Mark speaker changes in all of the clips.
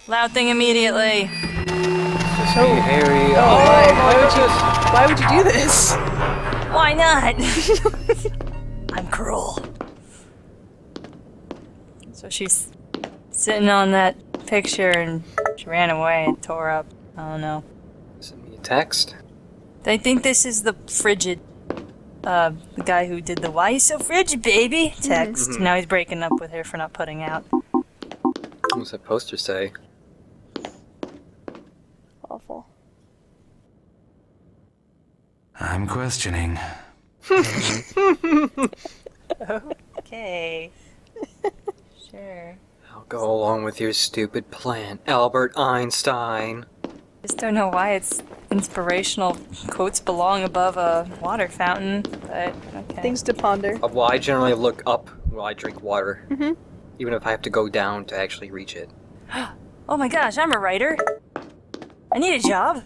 Speaker 1: Loud thing immediately.
Speaker 2: So Harry.
Speaker 3: Why would you do this?
Speaker 1: Why not? I'm cruel. So she's sitting on that picture and she ran away and tore up. I don't know.
Speaker 2: Send me a text.
Speaker 1: They think this is the frigid, the guy who did the "Why you so frigid, baby?" text.
Speaker 2: Mm-hmm.
Speaker 1: Now he's breaking up with her for not putting out.
Speaker 2: What's that poster say?
Speaker 3: Awful.
Speaker 4: I'm questioning.
Speaker 1: Okay. Sure.
Speaker 2: I'll go along with your stupid plan, Albert Einstein.
Speaker 1: Just don't know why it's inspirational quotes belong above a water fountain, but okay.
Speaker 3: Things to ponder.
Speaker 2: Well, I generally look up while I drink water. Even if I have to go down to actually reach it.
Speaker 1: Oh my gosh, I'm a writer. I need a job.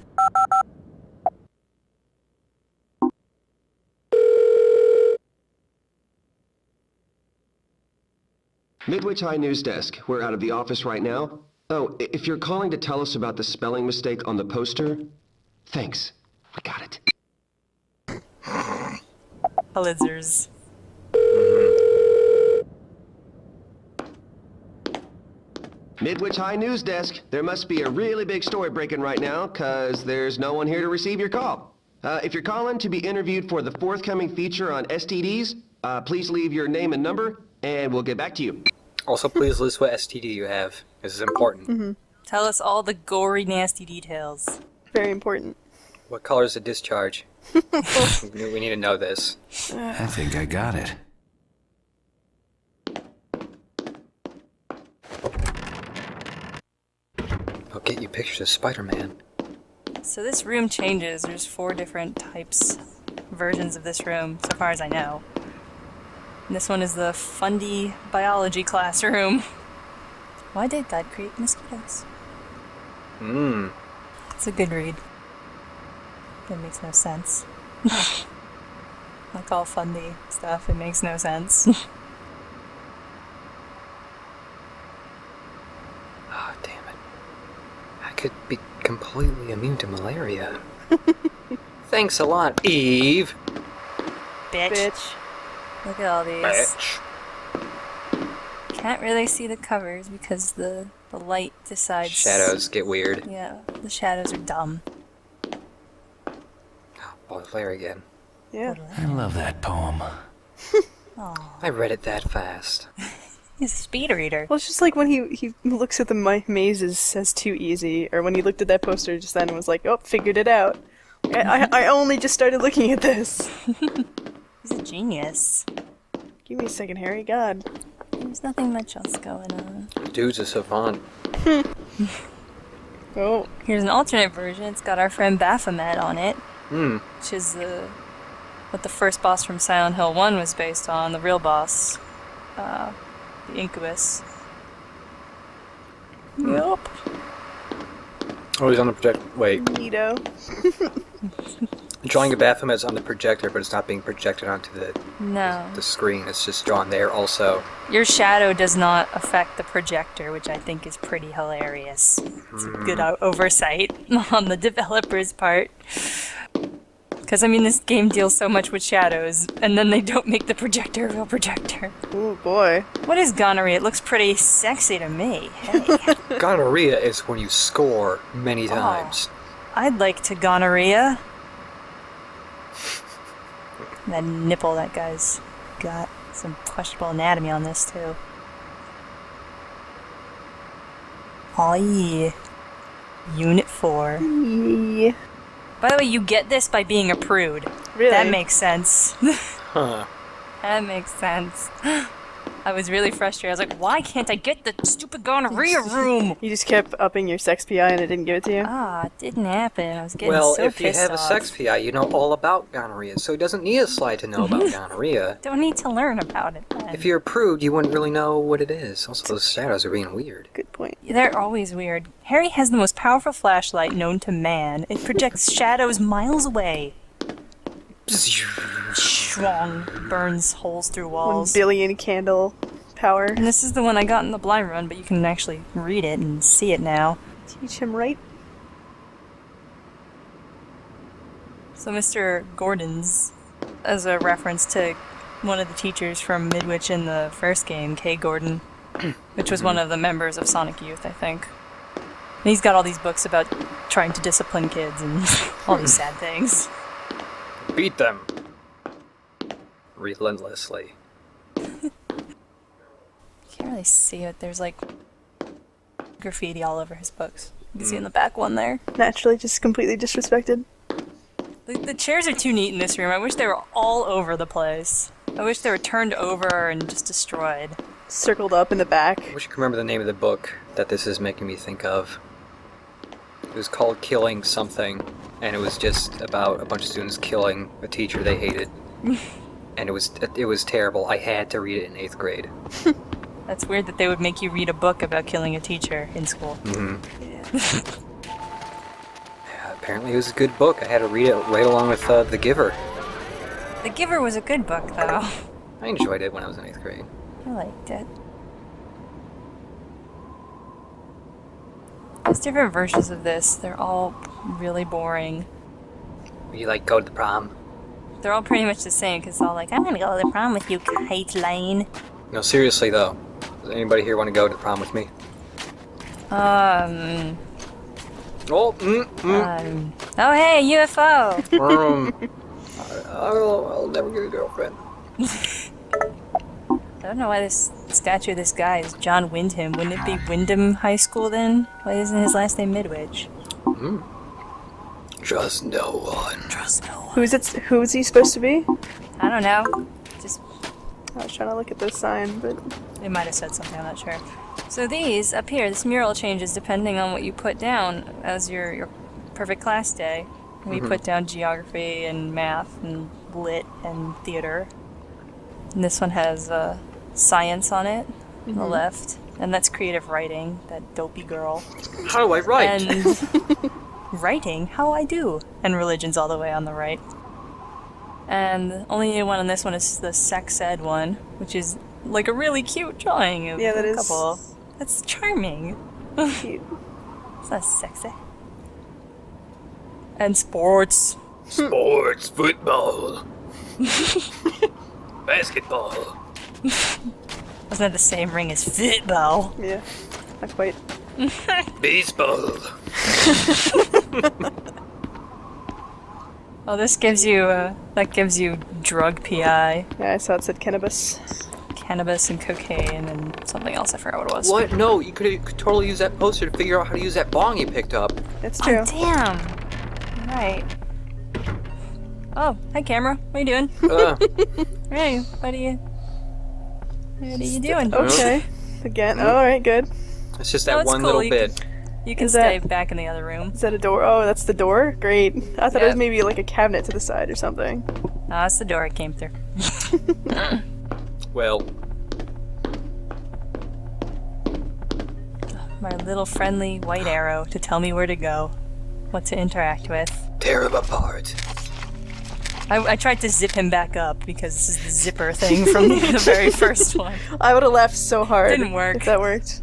Speaker 5: Midwich High News Desk. We're out of the office right now. Oh, if you're calling to tell us about the spelling mistake on the poster, thanks. We got it.
Speaker 1: Blizzards.
Speaker 5: Midwich High News Desk. There must be a really big story breaking right now, cause there's no one here to receive your call. If you're calling to be interviewed for the forthcoming feature on STDs, please leave your name and number, and we'll get back to you.
Speaker 2: Also, please list what STD you have. This is important.
Speaker 1: Tell us all the gory, nasty details.
Speaker 3: Very important.
Speaker 2: What color is the discharge? We need to know this.
Speaker 4: I think I got it.
Speaker 2: I'll get you pictures of Spider-Man.
Speaker 1: So this room changes. There's 4 different versions of this room, so far as I know. And this one is the fundy biology classroom. Why did God create mosquitoes? It's a good read. It makes no sense. Like all fundy stuff, it makes no sense.
Speaker 2: Oh, damn it. I could be completely immune to malaria. Thanks a lot, Eve.
Speaker 1: Bitch. Look at all these.
Speaker 2: Bitch.
Speaker 1: Can't really see the covers because the light decides...
Speaker 2: Shadows get weird.
Speaker 1: Yeah, the shadows are dumb.
Speaker 2: Oh, Baudelaire again.
Speaker 3: Yeah.
Speaker 4: I love that poem.
Speaker 1: Aw,
Speaker 2: I read it that fast.
Speaker 1: he's a speed reader.
Speaker 3: Well, it's just like when he looks at the mazes as too easy, or when he looked at that poster just then and was like, oh, figured it out. I only just started looking at this.
Speaker 1: He's a genius.
Speaker 3: Give me a second, Harry. God.
Speaker 1: There's nothing much else going on.
Speaker 2: Dude's a savant.
Speaker 3: Oh.
Speaker 1: Here's an alternate version. It's got our friend Baphomet on it. Which is what the first boss from Silent Hill 1 was based on, the real boss. The Incubus. Yup.
Speaker 2: Oh, he's on the projector. Wait.
Speaker 3: Neato.
Speaker 2: Drawing a Baphomet's on the projector, but it's not being projected onto
Speaker 1: No.
Speaker 2: the screen. It's just drawn there also.
Speaker 1: Your shadow does not affect the projector, which I think is pretty hilarious. It's a good oversight on the developer's part. Because, I mean, this game deals so much with shadows, and then they don't make the projector a real projector.
Speaker 3: Oh boy.
Speaker 1: What is gonorrhea? It looks pretty sexy to me. Hey.
Speaker 2: Gonorrhea is when you score many times.
Speaker 1: I'd like to gonorrhea. That nipple that guy's got. Some questionable anatomy on this, too. Aw, yeah. Unit 4.
Speaker 3: Yeah.
Speaker 1: By the way, you get this by being a prude.
Speaker 3: Really?
Speaker 1: That makes sense.
Speaker 2: Huh.
Speaker 1: That makes sense. I was really frustrated. I was like, why can't I get the stupid gonorrhea room?
Speaker 3: You just kept upping your sex PI and it didn't give it to you?
Speaker 1: Ah, it didn't happen. I was getting
Speaker 2: Well,
Speaker 1: so
Speaker 2: if you
Speaker 1: pissed
Speaker 2: have a
Speaker 1: off.
Speaker 2: sex PI, you know all about gonorrhea, so he doesn't need a slide to know about gonorrhea.
Speaker 1: Don't need to learn about it then.
Speaker 2: If you're a prude, you wouldn't really know what it is. Also, those shadows are being weird.
Speaker 3: Good point.
Speaker 1: They're always weird. Harry has the most powerful flashlight known to man. It projects shadows miles away. Strong. Burns holes through
Speaker 3: 1
Speaker 1: walls.
Speaker 3: billion candle power.
Speaker 1: And this is the one I got in the blind run, but you can actually read it and see it now.
Speaker 3: Teach him right.
Speaker 1: So Mr. Gordon's, as a reference to one of the teachers from Midwich in the first game, Kay Gordon, which was one of the members of Sonic Youth, I think. And he's got all these books about trying to discipline kids and all these sad things.
Speaker 2: Beat them. Relentlessly.
Speaker 1: Can't really see it. There's like graffiti all over his books. You can see in the back one there.
Speaker 3: Naturally, just completely disrespected.
Speaker 1: The chairs are too neat in this room. I wish they were all over the place. I wish they were turned over and just destroyed.
Speaker 3: Circled up in the back.
Speaker 2: I wish I could remember the name of the book that this is making me think of. It was called Killing Something, and it was just about a bunch of students killing a teacher they hated. And it was terrible. I had to read it in 8th grade.
Speaker 1: That's weird that they would make you read a book about killing a teacher in school.
Speaker 2: Yeah, apparently it was a good book. I had to read it right along with The Giver.
Speaker 1: The Giver was a good book, though.
Speaker 2: I enjoyed it when I was in 8th grade.
Speaker 1: I liked it. There's different versions of this. They're all really boring.
Speaker 2: You like go to the prom?
Speaker 1: They're all pretty much the same, because it's all like, I'm gonna go to the prom with you, Caitlin.
Speaker 2: No, seriously though. Does anybody here want to go to the prom with me?
Speaker 1: Oh, hey, UFO!
Speaker 2: I'll never get a girlfriend.
Speaker 1: I don't know why this statue of this guy is John Wyndham. Wouldn't it be Wyndham High School then? Why isn't his last name Midwich?
Speaker 2: Trust no one.
Speaker 1: Trust no one.
Speaker 3: Who is he supposed to be?
Speaker 1: I don't know. Just,
Speaker 3: I was trying to look at this sign, but
Speaker 1: it might have said something, I'm not sure. So these, up here, this mural changes depending on what you put down as your perfect class day. We put down geography and math and lit and theater. And this one has science on it, on the left. And that's creative writing, that dopey girl.
Speaker 2: How do I write?
Speaker 1: And writing, how I do. And religion's all the way on the right. And the only new one on this one is the sex ed one, which is like a really cute drawing of
Speaker 3: Yeah, that
Speaker 1: a
Speaker 3: is.
Speaker 1: couple. That's charming.
Speaker 3: cute.
Speaker 1: It's not sexy. And sports.
Speaker 2: Sports, football, basketball.
Speaker 1: Wasn't that the same ring as Fuutbawl?
Speaker 3: Yeah, not quite.
Speaker 2: Baseball.
Speaker 1: Oh, this gives you, that gives you drug PI.
Speaker 3: Yeah, I saw it said cannabis.
Speaker 1: Cannabis and cocaine and something else, I forgot what it was.
Speaker 2: What? No, you could totally use that poster to figure out how to use that bong you picked up.
Speaker 3: It's true.
Speaker 1: Oh, damn! Right. Oh, hi camera. What are you doing? Hey, what are you doing?
Speaker 3: Okay. Again. Alright, good.
Speaker 2: It's just
Speaker 1: Oh,
Speaker 2: that
Speaker 1: it's
Speaker 2: one
Speaker 1: cool.
Speaker 2: little
Speaker 1: You
Speaker 2: bit.
Speaker 1: You can
Speaker 3: Is that-
Speaker 1: stay back in the other room.
Speaker 3: Is that a door? Oh, that's the door? Great. I thought it
Speaker 1: Yeah.
Speaker 3: was maybe like a cabinet to the side or something.
Speaker 1: Oh, that's the door it came through.
Speaker 2: Well,
Speaker 1: My little friendly white arrow to tell me where to go, what to interact with.
Speaker 2: tear him apart.
Speaker 1: I tried to zip him back up because this is the zipper thing from the very first one.
Speaker 3: I would have laughed so hard.
Speaker 1: Didn't work.
Speaker 3: If that worked.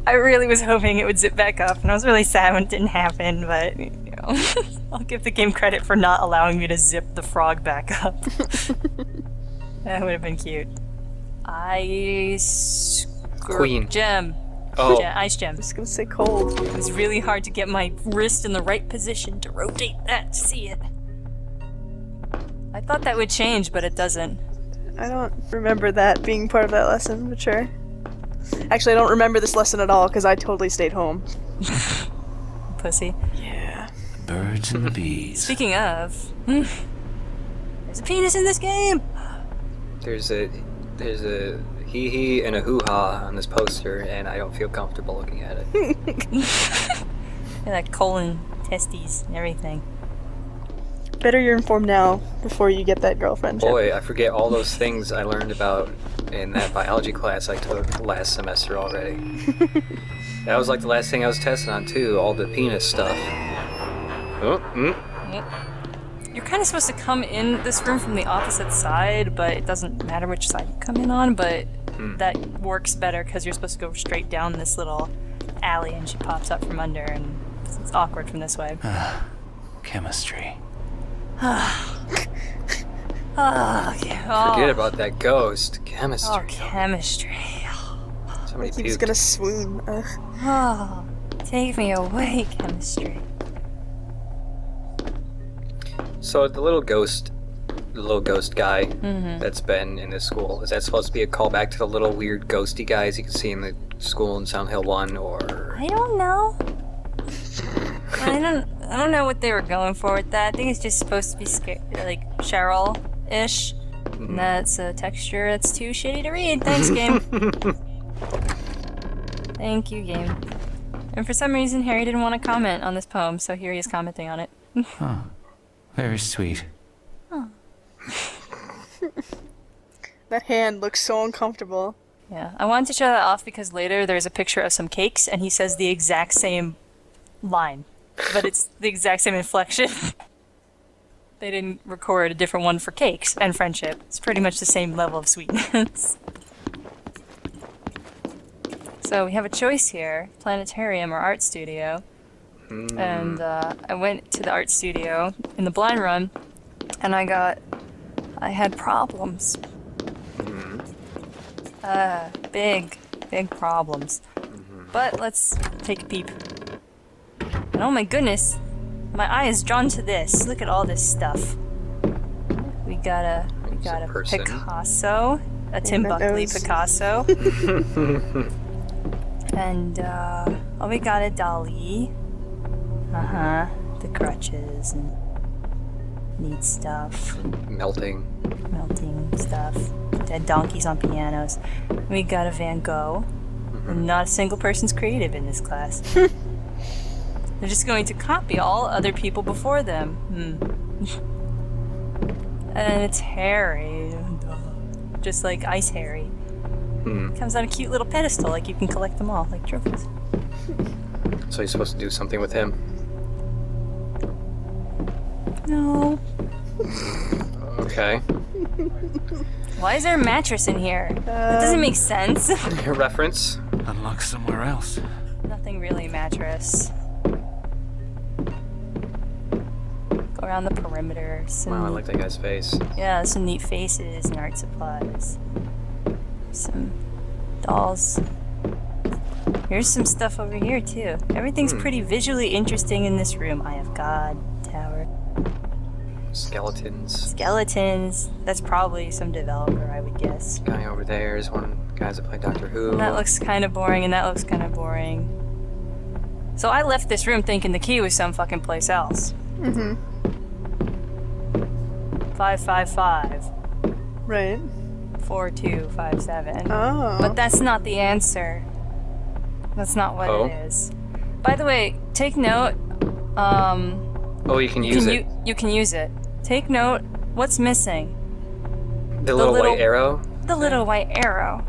Speaker 1: I really was hoping it would zip back up, and I was really sad when it didn't happen, but, you know, I'll give the game credit for not allowing me to zip the frog back up. That would have been cute. Ice
Speaker 2: Queen.
Speaker 1: gem.
Speaker 2: Oh.
Speaker 1: Ice gem.
Speaker 3: I'm just gonna say cold.
Speaker 1: It was really hard to get my wrist in the right position to rotate that to see it. I thought that would change, but it doesn't.
Speaker 3: I don't remember that being part of that lesson, but sure. Actually, I don't remember this lesson at all because I totally stayed home.
Speaker 1: Pussy.
Speaker 3: Yeah.
Speaker 4: Birds and the bees.
Speaker 1: Speaking of, there's a penis in this game.
Speaker 2: There's a hee-hee and a hoo-ha on this poster, and I don't feel comfortable looking at it.
Speaker 1: Yeah, like colon, testes, and everything.
Speaker 3: Better you're informed now before you get that girlfriend. Chip.
Speaker 2: Boy, I forget all those things I learned about in that biology class I took last semester already. That was like the last thing I was testing on too, all the penis stuff. Oh,
Speaker 1: you're kind of supposed to come in this room from the opposite side, but it doesn't matter which side you come in on, but that works better because you're supposed to go straight down this little alley and she pops up from under, and it's awkward from this way.
Speaker 4: Chemistry.
Speaker 1: Oh, yeah.
Speaker 2: Forget about that ghost. Chemistry.
Speaker 1: Oh, chemistry.
Speaker 2: Somebody
Speaker 3: He was
Speaker 2: puked.
Speaker 3: gonna swoon. Ugh.
Speaker 1: Oh, take me away, chemistry.
Speaker 2: So the little ghost guy that's been in this school, is that supposed to be a callback to the little weird ghosty guys you can see in the school in Sound Hill 1, or...
Speaker 1: I don't know. I don't know what they were going for with that. I think it's just supposed to be like Cheryl-ish. And that's a texture that's too shitty to read. Thanks, game. Thank you, game. And for some reason, Harry didn't want to comment on this poem, so here he is commenting on it.
Speaker 4: Very sweet.
Speaker 3: That hand looks so uncomfortable.
Speaker 1: Yeah, I wanted to show that off because later there's a picture of some cakes and he says the exact same line, but it's the exact same inflection. They didn't record a different one for cakes and friendship. It's pretty much the same level of sweetness. So we have a choice here, planetarium or art studio. And I went to the art studio in the blind run and I had problems. Big problems. But let's take a peep. And oh my goodness, my eye is drawn to this. Look at all this stuff. We got a
Speaker 2: person.
Speaker 1: Picasso, a Tim Buckley Picasso. And we got a Dali. The crutches and neat stuff.
Speaker 2: Melting
Speaker 1: Stuff. Dead donkeys on pianos. We got a Van Gogh. And not a single person's creative in this class. They're just going to copy all other people before them. And it's Harry. Just like Ice Harry. Comes on a cute little pedestal, like you can collect them all, like trophies.
Speaker 2: So you're supposed to do something with him?
Speaker 1: No.
Speaker 2: Okay.
Speaker 1: Why is there a mattress in here? That doesn't make sense.
Speaker 2: Your reference?
Speaker 4: Unlock somewhere else.
Speaker 1: Nothing really mattress. Go around the perimeter.
Speaker 2: Wow, I like that guy's face.
Speaker 1: Yeah, some neat faces and art supplies. Some dolls. Here's some stuff over here too. Everything's pretty visually interesting in this room. Eye of God, tower. Skeletons. That's probably some developer, I would guess.
Speaker 2: Guy over there is one of the guys that play Doctor Who.
Speaker 1: And that looks kind of boring, and that looks kind of boring. So I left this room thinking the key was some fucking place else. 555.
Speaker 3: Right.
Speaker 1: 4257.
Speaker 3: Oh.
Speaker 1: But that's not the answer. That's not what it is. By the way, take note.
Speaker 2: Oh, you can use it.
Speaker 1: You can use it. Take note. What's missing?
Speaker 2: The little white arrow?
Speaker 1: The little white arrow.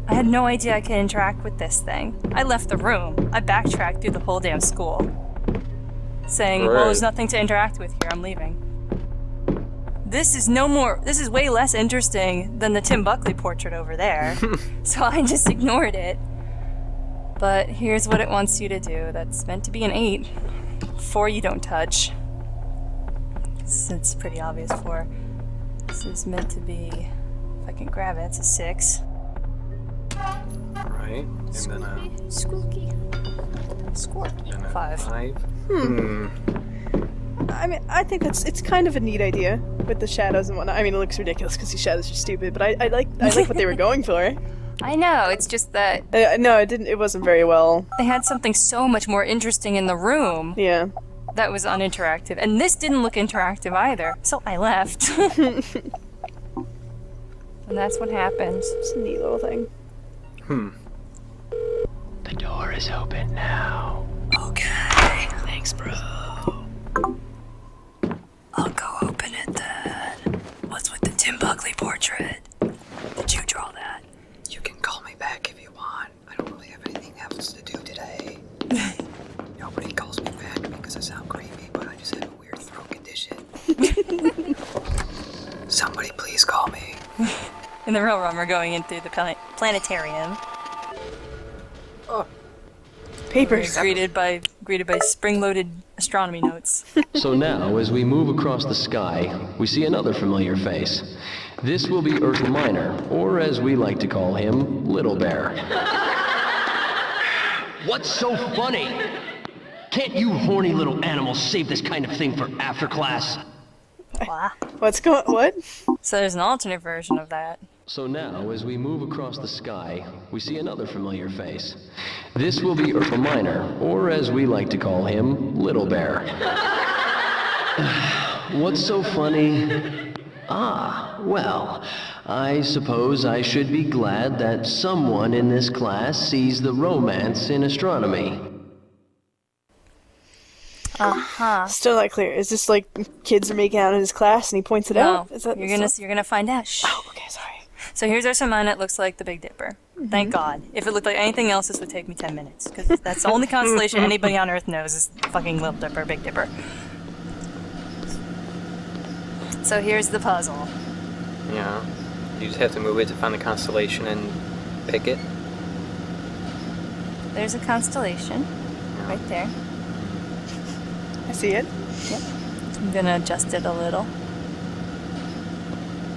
Speaker 1: I had no idea I could interact with this thing. I left the room. I backtracked through the whole damn school. Saying, well, there's nothing to interact with here. I'm leaving. This is way less interesting than the Tim Buckley portrait over there. So I just ignored it. But here's what it wants you to do. That's meant to be an 8. 4 you don't touch. It's pretty obvious 4. This is meant to be, if I can grab it, it's a 6.
Speaker 2: Right. And then
Speaker 1: Squeaky. 5.
Speaker 2: 5.
Speaker 3: I mean, I think it's kind of a neat idea with the shadows and whatnot. I mean, it looks ridiculous because these shadows are stupid, but I like what they were going for.
Speaker 1: I know, it's just that
Speaker 3: No, it didn't. It wasn't very well.
Speaker 1: they had something so much more interesting in the room
Speaker 3: Yeah.
Speaker 1: that was uninteractive. And this didn't look interactive either, so I left. And that's what happens.
Speaker 3: It's a neat little thing.
Speaker 4: The door is open now.
Speaker 1: Okay, thanks, bro. I'll go open it then. What's with the Tim Buckley portrait? Did you draw that?
Speaker 2: You can call me back if you want. I don't really have anything else to do today. Nobody calls me back because I sound creepy, but I just have a weird throat condition.
Speaker 1: In the real run, we're going in through the planetarium.
Speaker 3: Papers.
Speaker 1: Greeted by spring-loaded astronomy notes.
Speaker 6: So now, as we move across the sky, we see another familiar face. This will be Earth Minor, or as we like to call him, Little Bear.
Speaker 7: What's so funny? Can't you horny little animals save this kind of thing for after class?
Speaker 1: Wow.
Speaker 3: What?
Speaker 1: So there's an alternate version of that.
Speaker 6: So now, as we move across the sky, we see another familiar face. This will be Earth Minor, or as we like to call him, Little Bear. What's so funny? Well, I suppose I should be glad that someone in this class sees the romance in astronomy.
Speaker 3: Still not clear. Is this like kids are making out in his class and he points it
Speaker 1: No,
Speaker 3: out? Is that
Speaker 1: you're gonna find out. Shh.
Speaker 3: Oh, okay, sorry.
Speaker 1: So here's our sun. It looks like the Big Dipper. Thank God. If it looked like anything else, this would take me 10 minutes. Because that's the only constellation anybody on Earth knows is fucking Little Dipper, Big Dipper. So here's the puzzle.
Speaker 2: Yeah. You just have to move it to find the constellation and pick it.
Speaker 1: There's a constellation right there.
Speaker 3: I see it.
Speaker 1: Yep. I'm gonna adjust it a little.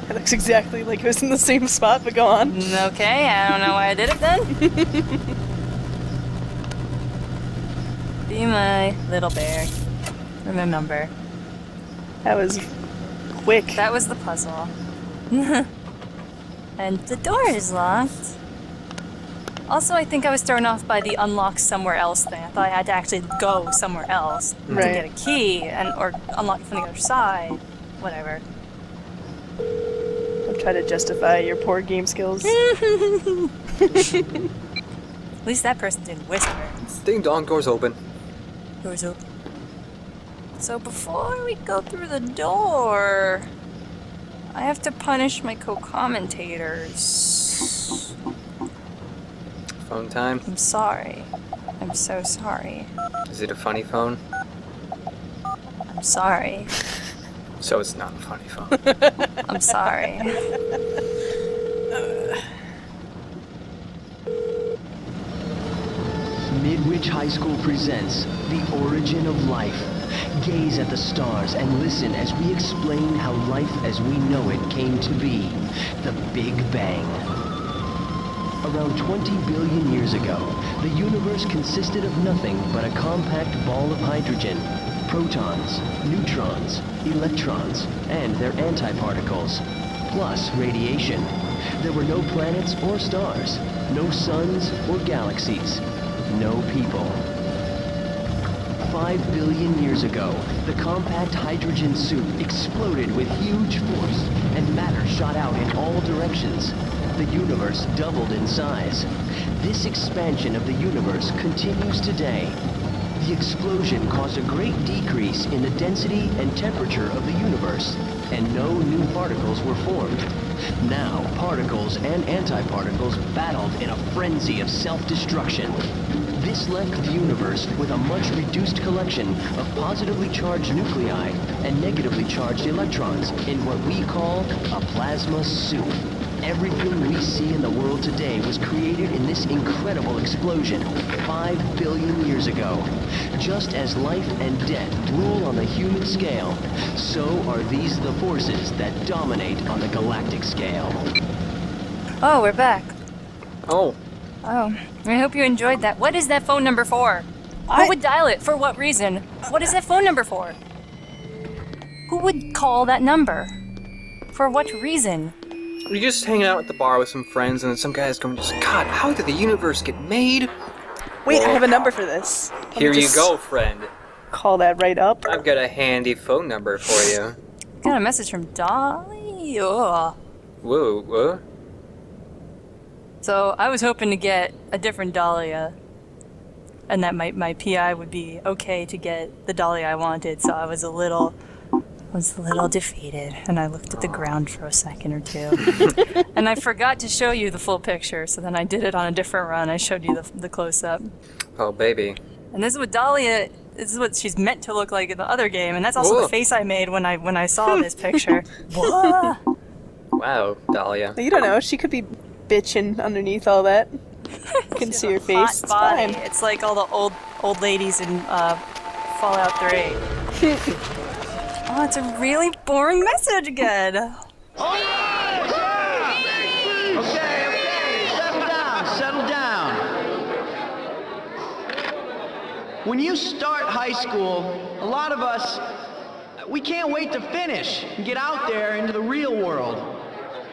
Speaker 3: It looks exactly like it was in the same spot, but go on.
Speaker 1: Okay, I don't know why I did it then. Be my little bear. Remember.
Speaker 3: That was quick.
Speaker 1: That was the puzzle. And the door is locked. Also, I think I was thrown off by the unlock somewhere else thing. I thought I had to actually go somewhere else to get a key or unlock it from the other side. Whatever.
Speaker 3: I'm trying to justify your poor game skills.
Speaker 1: At least that person didn't whisper.
Speaker 2: Ding dong, door's open.
Speaker 1: Door's open. So before we go through the door, I have to punish my co-commentators.
Speaker 2: Phone time.
Speaker 1: I'm sorry. I'm so sorry.
Speaker 2: Is it a funny phone?
Speaker 1: I'm sorry.
Speaker 2: So it's not a funny phone.
Speaker 1: I'm sorry.
Speaker 7: Midwich High School presents The Origin of Life. Gaze at the stars and listen as we explain how life as we know it came to be. The Big Bang. Around 20 billion years ago, the universe consisted of nothing but a compact ball of hydrogen, protons, neutrons, electrons, and their antiparticles, plus radiation. There were no planets or stars, no suns or galaxies, no people. 5 billion years ago, the compact hydrogen soup exploded with huge force, and matter shot out in all directions. The universe doubled in size. This expansion of the universe continues today. The explosion caused a great decrease in the density and temperature of the universe, and no new particles were formed. Now, particles and antiparticles battled in a frenzy of self-destruction. This left the universe with a much reduced collection of positively charged nuclei and negatively charged electrons in what we call a plasma soup. Everything we see in the world today was created in this incredible explosion 5 billion years ago. Just as life and death rule on the human scale, so are these the forces that dominate on the galactic scale.
Speaker 1: Oh, we're back.
Speaker 2: Oh,
Speaker 1: Oh, I hope you enjoyed that. What is that phone number for? Who would dial it? For what reason? What is that phone number for? Who would call that number? For what reason?
Speaker 2: you're just hanging out at the bar with some friends, and then some guy's going, just, God, how did the universe get made?
Speaker 3: Wait, I have a number for this. Let me
Speaker 2: Here you
Speaker 3: just
Speaker 2: go, friend.
Speaker 3: Call that right up.
Speaker 2: I've got a handy phone number for you.
Speaker 1: Got a message from Dolly. Ugh.
Speaker 2: Whoa, what?
Speaker 1: So I was hoping to get a different Dahlia, and that my PI would be okay to get the Dahlia I wanted. So I was a little defeated, and I looked at the ground for a second or two, and I forgot to show you the full picture. So then I did it on a different run. I showed you the close up,
Speaker 2: Oh, baby.
Speaker 1: and this is what Dahlia. This is what she's meant to look like in the other game, and that's also
Speaker 2: Whoa.
Speaker 1: the face I made when I saw this picture. What?
Speaker 2: Wow, Dahlia.
Speaker 3: You don't know. She could be bitching underneath all that. Can see her face.
Speaker 1: Hot
Speaker 3: It's
Speaker 1: body.
Speaker 3: fine.
Speaker 1: It's like all the old ladies in Fallout 3. Oh, it's a really boring message again.
Speaker 8: Okay, settle down. When you start high school, a lot of us, we can't wait to finish and get out there into the real world.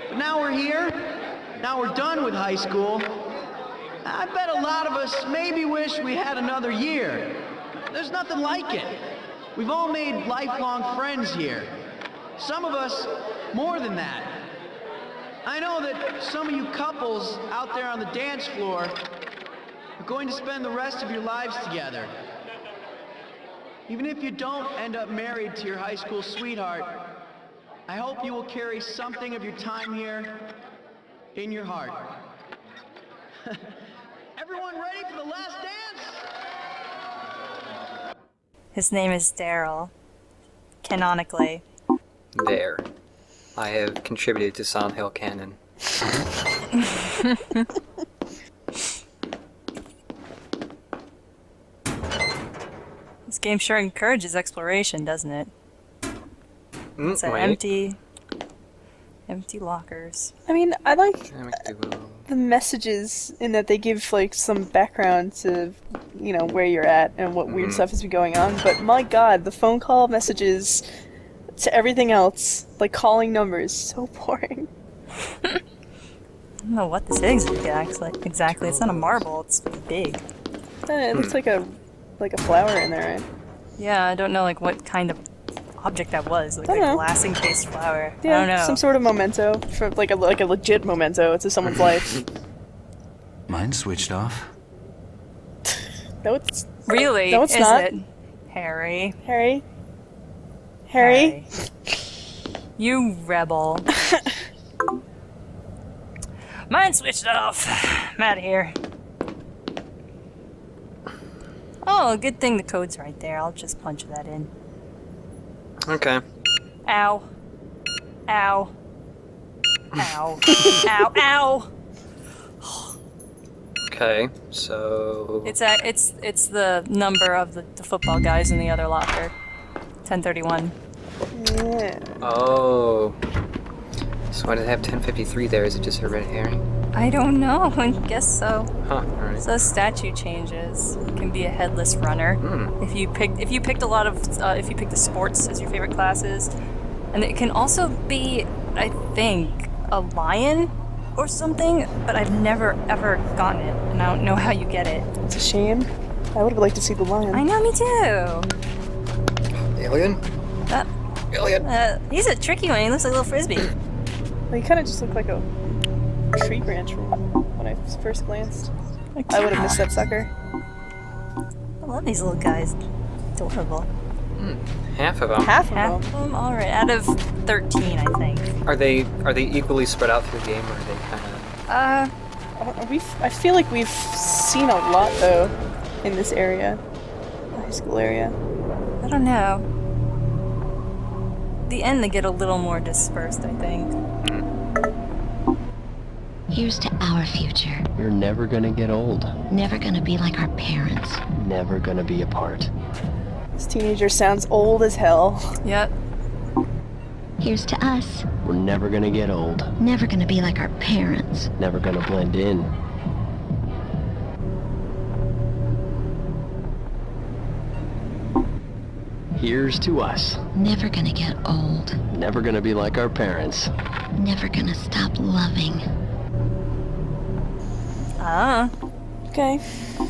Speaker 8: But now we're here, now we're done with high school. I bet a lot of us maybe wish we had another year. There's nothing like it. We've all made lifelong friends here. Some of us more than that. I know that some of you couples out there on the dance floor are going to spend the rest of your lives together. Even if you don't end up married to your high school sweetheart, I hope you will carry something of your time here in your heart. Everyone ready for the last dance?
Speaker 1: His name is Daryl. Canonically.
Speaker 2: There. I have contributed to Silent Hill canon.
Speaker 1: This game sure encourages exploration, doesn't it? It's
Speaker 2: Wait.
Speaker 1: empty lockers.
Speaker 3: I mean, I like
Speaker 2: Empty world.
Speaker 3: the messages in that they give like some background to, you know, where you're at and what weird stuff has been going on. But my God, the phone call messages to everything else, like calling numbers, so boring.
Speaker 1: I don't know what this is exactly. It's not a marble. It's big.
Speaker 3: It looks like a flower in there, right?
Speaker 1: Yeah, I don't know like what kind of object that was. Like a
Speaker 3: Dunno.
Speaker 1: glass encased flower.
Speaker 3: Yeah,
Speaker 1: I don't know.
Speaker 3: some sort of memento for like a legit memento to someone's life.
Speaker 4: Mine's switched off.
Speaker 3: No, it's
Speaker 1: Really?
Speaker 3: No, it's
Speaker 1: is
Speaker 3: not.
Speaker 1: it? Harry.
Speaker 3: Harry.
Speaker 1: You rebel. Mine switched off. I'm out of here. Oh, good thing the code's right there. I'll just punch that in.
Speaker 2: Okay.
Speaker 1: Ow. Ow. Ow. Ow. Ow.
Speaker 2: Okay, so...
Speaker 1: It's the number of the football guys in the other locker. 1031.
Speaker 3: Yeah.
Speaker 2: Oh. So why did it have 1053 there? Is it just a red herring?
Speaker 1: I don't know. I guess so.
Speaker 2: Huh, alright.
Speaker 1: So statue changes. It can be a headless runner. If you picked the sports as your favorite classes, and it can also be, I think, a lion or something. But I've never ever gotten it, and I don't know how you get it.
Speaker 3: It's a shame. I would have liked to see the lion.
Speaker 1: I know, me too.
Speaker 2: Alien? Alien?
Speaker 1: He's a tricky one. He looks like a little frisbee.
Speaker 3: Well, he kind of just looked like a tree branch from when I first glanced. I would have missed that sucker.
Speaker 1: I love these little guys. Adorable.
Speaker 2: Half of them.
Speaker 3: Half
Speaker 1: Half
Speaker 3: of
Speaker 1: of
Speaker 3: them.
Speaker 1: them? Alright, out of 13, I think.
Speaker 2: Are they equally spread out through the game, or are they kind of...
Speaker 3: I feel like we've seen a lot though in this area, the high school area.
Speaker 1: I don't know. The end, they get a little more dispersed, I think.
Speaker 9: Here's to our future.
Speaker 6: We're never gonna get old.
Speaker 9: Never gonna be like our parents.
Speaker 6: Never gonna be apart.
Speaker 3: This teenager sounds old as hell.
Speaker 1: Yep.
Speaker 9: Here's to us.
Speaker 6: We're never gonna get old.
Speaker 9: Never gonna be like our parents.
Speaker 6: Never gonna blend in. Here's to us.
Speaker 9: Never gonna get old.
Speaker 6: Never gonna be like our parents.
Speaker 9: Never gonna stop loving.
Speaker 3: Okay.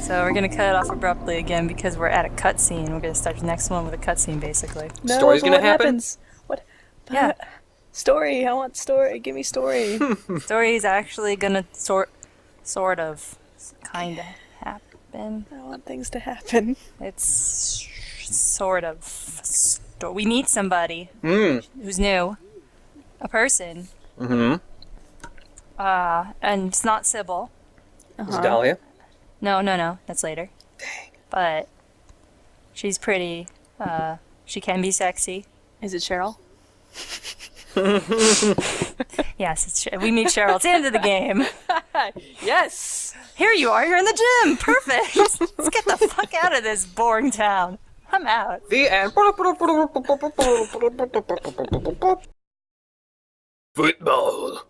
Speaker 1: So we're gonna cut it off abruptly again because we're at a cutscene. We're gonna start the next one with a cutscene, basically.
Speaker 3: No,
Speaker 2: Story's
Speaker 3: but
Speaker 2: gonna
Speaker 3: what
Speaker 2: happen?
Speaker 3: happens? What?
Speaker 1: Yeah.
Speaker 3: Story. I want story. Give me story.
Speaker 1: Story's actually gonna sort of, kind of happen.
Speaker 3: I want things to happen.
Speaker 1: It's sort of. We meet somebody who's new, a person. And it's not Sybil.
Speaker 2: Is it Dahlia?
Speaker 1: No, that's later. Dang. But she's pretty. She can be sexy.
Speaker 3: Is it Cheryl?
Speaker 1: Yes, we meet Cheryl at the end of the game.
Speaker 3: Yes!
Speaker 1: Here you are, you're in the gym! Perfect! Let's get the fuck out of this boring town. I'm out.
Speaker 2: The end. Football.